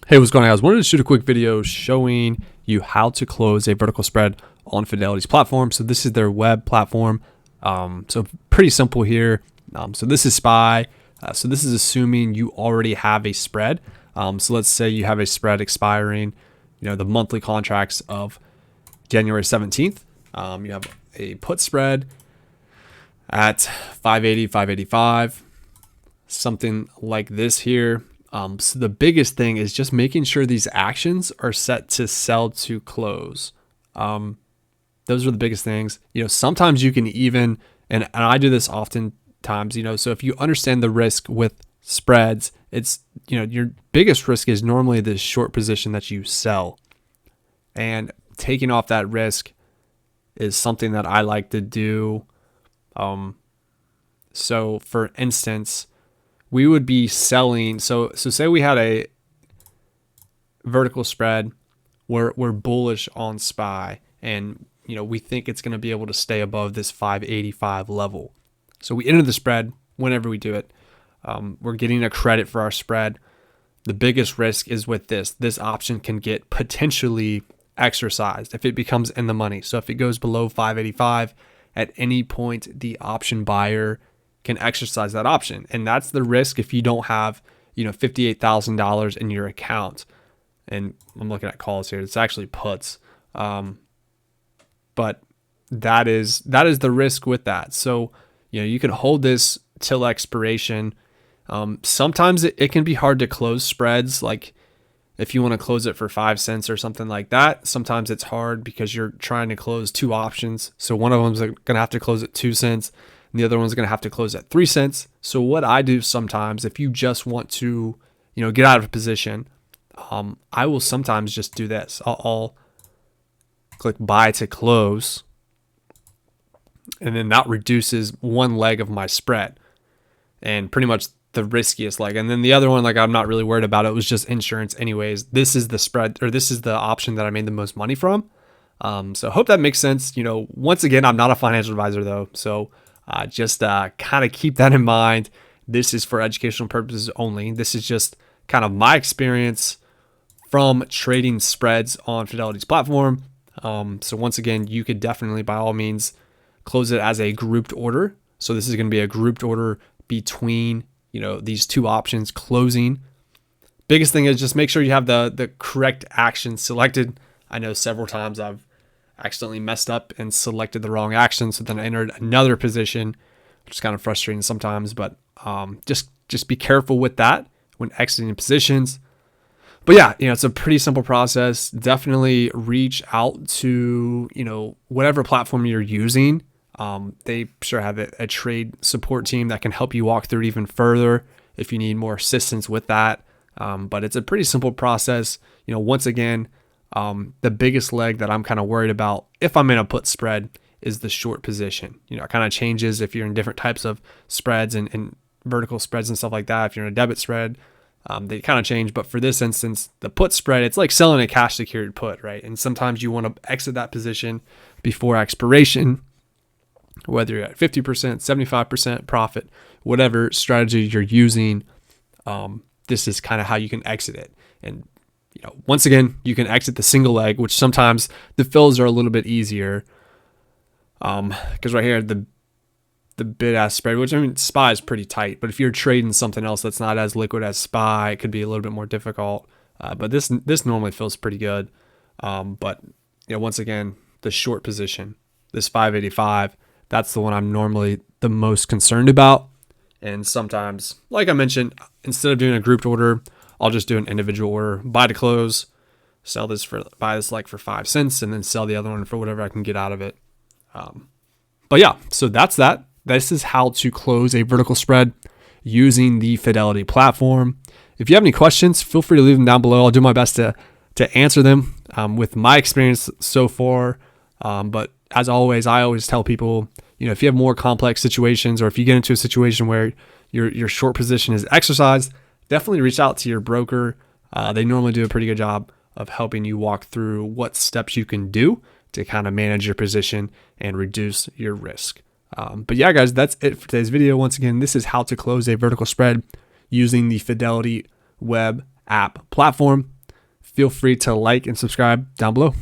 Hey, what's going on, guys? Wanted to shoot a quick video showing you how to close a vertical spread on Fidelity's platform. So this is their web platform. So pretty simple here. So this is SPY. So this is assuming you already have a spread. So let's say you have a spread expiring, the monthly contracts of January 17th. You have a put spread at 580, 585, something like this here. So the biggest thing is just making sure these actions are set to sell to close. Those are the biggest things. Sometimes you can even, and I do this oftentimes, so if you understand the risk with spreads, it's, your biggest risk is normally the short position that you sell. And taking off that risk is something that I like to do. So for instance, we would be selling. So say we had a vertical spread. We're bullish on SPY, and we think it's going to be able to stay above this 585 level. So we enter the spread whenever we do it. We're getting a credit for our spread. The biggest risk is with this. This option can get potentially exercised if it becomes in the money. So if it goes below 585, at any point the option buyer can exercise that option. And that's the risk if you don't have, $58,000 in your account. And I'm looking at calls here. It's actually puts. But that is the risk with that. So, you can hold this till expiration. Sometimes it can be hard to close spreads. Like if you want to close it for 5 cents or something like that, sometimes it's hard because you're trying to close two options. So one of them's going to have to close at 2 cents. And the other one's going to have to close at 3 cents. So what I do sometimes, if you just want to, get out of a position, I will sometimes just do this. I'll click buy to close, and then that reduces one leg of my spread, and pretty much the riskiest leg. And then the other one, I'm not really worried about it. It was just insurance anyways. This is the spread, or this is the option that I made the most money from. So I hope that makes sense. Once again, I'm not a financial advisor though, so just kind of keep that in mind. This is for educational purposes only. This is just kind of my experience from trading spreads on Fidelity's platform. So once again, you could definitely, by all means, close it as a grouped order. So this is going to be a grouped order between, these two options closing. Biggest thing is just make sure you have the correct action selected. I know several times I've accidentally messed up and selected the wrong action, so then I entered another position, which is kind of frustrating sometimes. But just be careful with that when exiting positions. But yeah, it's a pretty simple process. Definitely reach out to whatever platform you're using. They sure have a trade support team that can help you walk through it even further if you need more assistance with that. But it's a pretty simple process. Once again, the biggest leg that I'm kind of worried about if I'm in a put spread is the short position. It kind of changes if you're in different types of spreads and vertical spreads and stuff like that. If you're in a debit spread, they kind of change. But for this instance, the put spread, it's like selling a cash secured put, right? And sometimes you want to exit that position before expiration, whether you're at 50%, 75% profit, whatever strategy you're using. This is kind of how you can exit it. And once again, you can exit the single leg, which sometimes the fills are a little bit easier. Because right here, the bid-ask spread, which SPY is pretty tight, but if you're trading something else that's not as liquid as SPY, it could be a little bit more difficult. But this normally feels pretty good. But once again, the short position, this 585, that's the one I'm normally the most concerned about. And sometimes, like I mentioned, instead of doing a grouped order, I'll just do an individual order, buy to close, buy this for 5 cents, and then sell the other one for whatever I can get out of it. But yeah, so that's that. This is how to close a vertical spread using the Fidelity platform. If you have any questions, feel free to leave them down below. I'll do my best to answer them with my experience so far. But as always, I always tell people, if you have more complex situations, or if you get into a situation where your short position is exercised, definitely reach out to your broker. They normally do a pretty good job of helping you walk through what steps you can do to kind of manage your position and reduce your risk. But yeah, guys, that's it for today's video. Once again, this is how to close a vertical spread using the Fidelity web app platform. feel free to like and subscribe down below.